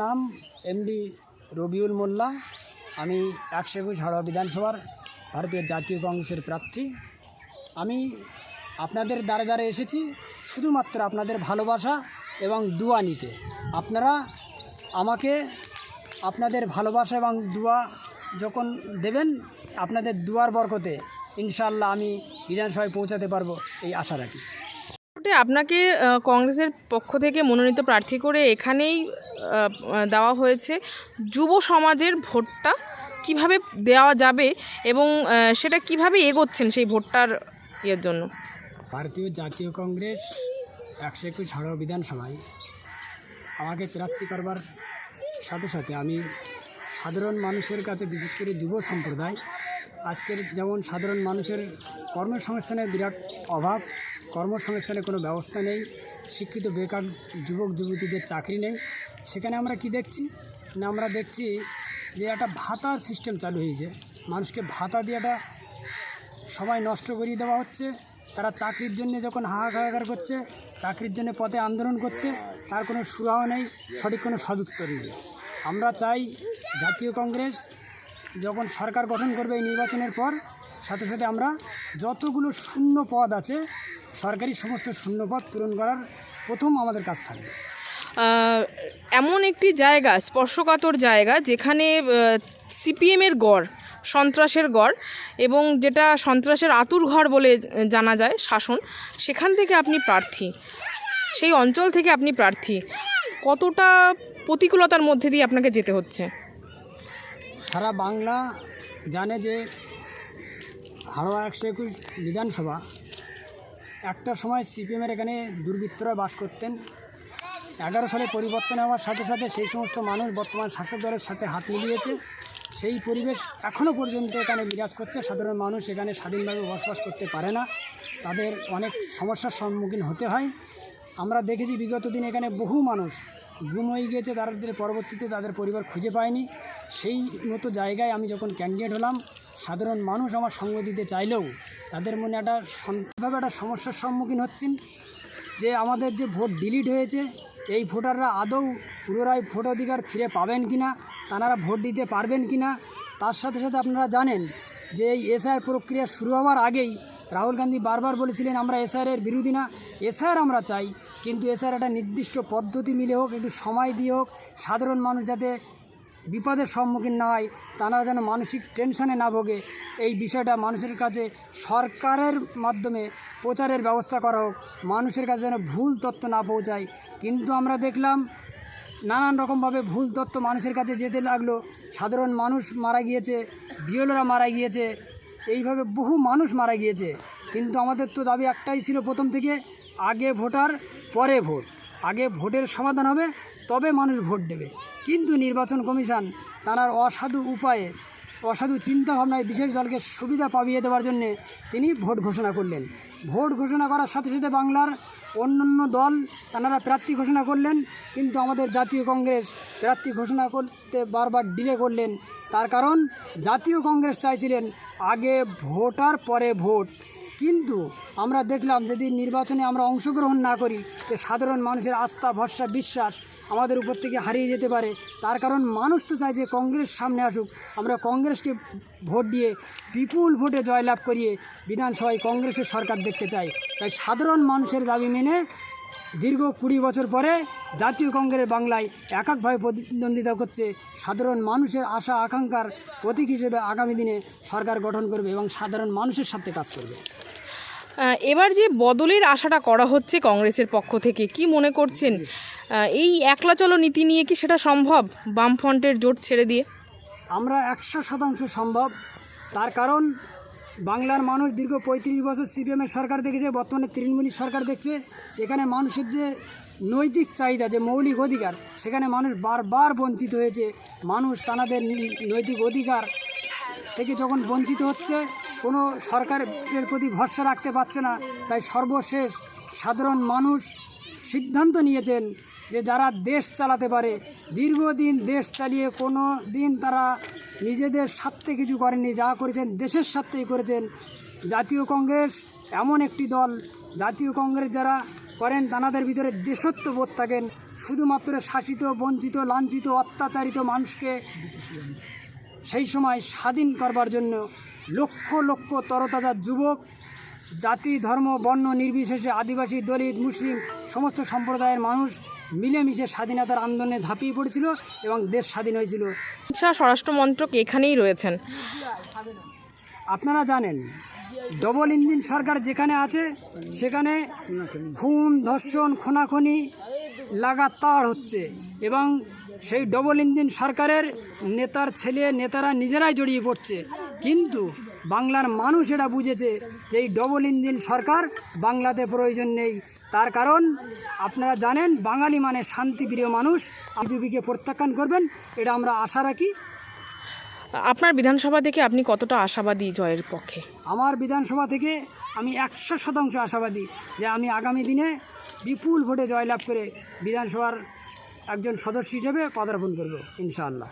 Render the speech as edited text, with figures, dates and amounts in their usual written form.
নাম এমডি রবিউল মোল্লা। আমি 121 হাওড়া বিধানসভার ভারতীয় জাতীয় কংগ্রেসের প্রার্থী। আমি আপনাদের দ্বারে দ্বারে এসেছি শুধুমাত্র আপনাদের ভালোবাসা এবং দুয়া নিতে। আপনারা আমাকে আপনাদের ভালোবাসা এবং দুয়া যখন দেবেন, আপনাদের দুয়ার বরকতে ইনশাআল্লাহ আমি বিধানসভায় পৌঁছাতে পারবো, এই আশা রাখি। আপনাকে কংগ্রেসের পক্ষ থেকে মনোনীত প্রার্থী করে এখানেই দেওয়া হয়েছে। যুব সমাজের ভোটটা কিভাবে দেওয়া যাবে এবং সেটা কিভাবে এগোচ্ছেন সেই ভোটটার ইয়ের জন্য? ভারতীয় জাতীয় কংগ্রেস 121 হাওড়া বিধানসভায় আমাকে প্রার্থী করবার সাথে সাথে আমি সাধারণ মানুষের কাছে, বিশেষ করে যুব সম্প্রদায়, আজকের যেমন সাধারণ মানুষের কর্মসংস্থানের বিরাট অভাব, কর্মসংস্থানের কোনো ব্যবস্থা নেই, শিক্ষিত বেকার যুবক যুবতীদের চাকরি নেই, সেখানে আমরা কি দেখছি না, আমরা দেখছি যে একটা ভাতার সিস্টেম চালু হয়েছে। মানুষকে ভাতা দিয়ে একটা সবাই নষ্ট করিয়ে দেওয়া হচ্ছে। তারা চাকরির জন্য যখন হাহাকার করছে, চাকরির জন্য পথে আন্দোলন করছে, তার কোনো সুরাহা নেই, সঠিক কোনো সদুত্তর নেই। আমরা চাই জাতীয় কংগ্রেস যখন সরকার গঠন করবে এই নির্বাচনের পর, সাথে সাথে আমরা যতগুলো শূন্য পদ আছে, সরকারি সমস্ত শূন্য পদ পূরণ করার প্রথম আমাদের কাজ থাকবে। এমন একটি জায়গা, স্পর্শকাতর জায়গা, যেখানে সিপিএমের গড়, সন্ত্রাসের গড় এবং যেটা সন্ত্রাসের আঁতুড়ঘর বলে জানা যায় শাসন, সেখান থেকে আপনি প্রার্থী, সেই অঞ্চল থেকে আপনি প্রার্থী। কতটা প্রতিকূলতার মধ্যে দিয়ে আপনাকে যেতে হচ্ছে? সারা বাংলা জানে যে হাওড়া 121 বিধানসভা একটা সময় সিপিএমের এখানে দুর্বৃত্তরা বাস করতেন। 11 সালে পরিবর্তন হওয়ার সাথে সাথে সেই সমস্ত মানুষ বর্তমান শাসক দলের সাথে হাত মিলিয়েছে। সেই পরিবেশ এখনও পর্যন্ত এখানে বিরাজ করছে। সাধারণ মানুষ এখানে স্বাধীনভাবে বসবাস করতে পারে না, তাদের অনেক সমস্যার সম্মুখীন হতে হয়। আমরা দেখেছি বিগত দিন এখানে বহু মানুষ গুম হয়ে গিয়েছে, তাদের পরবর্তীতে তাদের পরিবার খুঁজে পায়নি। সেই মতো জায়গায় আমি যখন ক্যান্ডিডেট হলাম, সাধারণ মানুষ আমার সঙ্গ দিতে চাইলেও তাদের মনে একটা সমস্যার সম্মুখীন হচ্ছেন যে আমাদের যে ভোট ডিলিট হয়েছে, এই ভোটাররা আদৌ পুনরায় ভোটাধিকার ফিরে পাবেন কি না, তারা ভোট দিতে পারবেন কি না। তার সাথে সাথে আপনারা জানেন যে এই এসআইআর প্রক্রিয়া শুরু হওয়ার আগেই রাহুল গান্ধী বারবার বলেছিলেন আমরা এসআইআরের বিরোধী না, এসআইআর আমরা চাই, কিন্তু এসআইআর একটা নির্দিষ্ট পদ্ধতি মিলে হোক, একটু সময় দিয়ে হোক, সাধারণ মানুষ যাতে বিপদের সম্মুখীন না হয়, তারা যেন মানসিক টেনশনে না ভোগে, এই বিষয়টা মানুষের কাছে সরকারের মাধ্যমে প্রচারের ব্যবস্থা করা হোক, মানুষের কাছে যেন ভুল তথ্য না পৌঁছায়। কিন্তু আমরা দেখলাম নানান রকমভাবে ভুল তথ্য মানুষের কাছে যেতে লাগলো। সাধারণ মানুষ মারা গিয়েছে, বিএলওরা মারা গিয়েছে, এইভাবে বহু মানুষ মারা গিয়েছে। কিন্তু আমাদের তো দাবি একটাই ছিল প্রথম থেকে, আগে ভোটার পরে ভোট, আগে ভোটের সমাধান হবে তবে মানুষ ভোট দেবে। কিন্তু নির্বাচন কমিশন তার অসাধু উপায়ে, অসাধু চিন্তাভাবনায় বিশেষ দলকে সুবিধা পাবিয়ে দেওয়ার জন্যে তিনি ভোট ঘোষণা করলেন। ভোট ঘোষণা করার সাথে সাথে বাংলার অন্যান্য দল তারা প্রার্থী ঘোষণা করলেন, কিন্তু আমাদের জাতীয় কংগ্রেস প্রার্থী ঘোষণা করতে বারবার ডিলে করলেন। তার কারণ জাতীয় কংগ্রেস চাইছিলেন আগে ভোটার পরে ভোট। কিন্তু আমরা দেখলাম যদি নির্বাচনে আমরা অংশগ্রহণ না করি, যে সাধারণ মানুষের আস্থা, ভরসা, বিশ্বাস আমাদের উপর থেকে হারিয়ে যেতে পারে। তার কারণ মানুষ তো চাই যে কংগ্রেস সামনে আসুক, আমরা কংগ্রেসকে ভোট দিয়ে বিপুল ভোটে জয়লাভ করিয়ে বিধানসভায় কংগ্রেসের সরকার দেখতে চাই। তাই সাধারণ মানুষের দাবি মেনে দীর্ঘ 20 বছর পরে জাতীয় কংগ্রেস বাংলায় এককভাবে প্রতিদ্বন্দ্বিতা করছে। সাধারণ মানুষের আশা আকাঙ্ক্ষার প্রতীক হিসেবে আগামী দিনে সরকার গঠন করবে এবং সাধারণ মানুষের সাথে কাজ করবে। এবার যে বদলের আশাটা করা হচ্ছে কংগ্রেসের পক্ষ থেকে, কি মনে করছেন এই একলা চলো নীতি নিয়ে কি সেটা সম্ভব বামফ্রন্টের জোট ছেড়ে দিয়ে? আমরা 100% সম্ভব। তার কারণ বাংলার মানুষ দীর্ঘ 35 বছর সিপিএমের সরকার দেখেছে, বর্তমানে তৃণমূলী সরকার দেখছে। এখানে মানুষের যে নৈতিক চাহিদা, যে মৌলিক অধিকার, সেখানে মানুষ বারবার বঞ্চিত হয়েছে। মানুষ তাদের নৈতিক অধিকার থেকে যখন বঞ্চিত হচ্ছে, কোনো সরকারের প্রতি ভরসা রাখতে পারছে না। তাই সর্বশেষ সাধারণ মানুষ সিদ্ধান্ত নিয়েছেন যে যারা দেশ চালাতে পারে, দীর্ঘদিন দেশ চালিয়ে কোনো দিন তারা নিজেদের স্বার্থে কিছু করেননি, যা করেছেন দেশের স্বার্থেই করেছেন। জাতীয় কংগ্রেস এমন একটি দল, জাতীয় কংগ্রেস যারা করেন তানাদের ভিতরে দেশত্ববোধ থাকেন, শুধুমাত্র শাসিত, বঞ্চিত, লাঞ্ছিত, অত্যাচারিত মানুষকে সেই সময় স্বাধীন করবার জন্য লক্ষ লক্ষ তরতাজা যুবক, জাতি, ধর্ম, বর্ণ নির্বিশেষে আদিবাসী, দলিত, মুসলিম সমস্ত সম্প্রদায়ের মানুষ মিলেমিশে স্বাধীনতার আন্দোলনে ঝাঁপিয়ে পড়েছিল এবং দেশ স্বাধীন হয়েছিল। আচ্ছা, স্বরাষ্ট্র মন্ত্রক এখানেই রয়েছেন। আপনারা জানেন ডবল ইঞ্জিন সরকার যেখানে আছে সেখানে খুন, ধর্ষণ, খুনাখুনি লাগাতার হচ্ছে এবং সেই ডবল ইঞ্জিন সরকারের নেতার ছেলে, নেতারা নিজেরাই জড়িয়ে পড়ছে। কিন্তু বাংলার মানুষ এটা বুঝেছে যে এই ডবল ইঞ্জিন সরকার বাংলাতে প্রয়োজন নেই। তার কারণ আপনারা জানেন বাঙালি মানে শান্তিপ্রিয় মানুষ, বিজেপিকে প্রত্যাখ্যান করবেন, এটা আমরা আশা রাখি। আপনার বিধানসভা থেকে আপনি কতটা আশাবাদী জয়ের পক্ষে? আমার বিধানসভা থেকে আমি 100% আশাবাদী যে আমি আগামী দিনে বিপুল ভোটে জয়লাভ করে বিধানসভার একজন সদস্য হিসেবে পদার্পণ করব ইনশাআল্লাহ।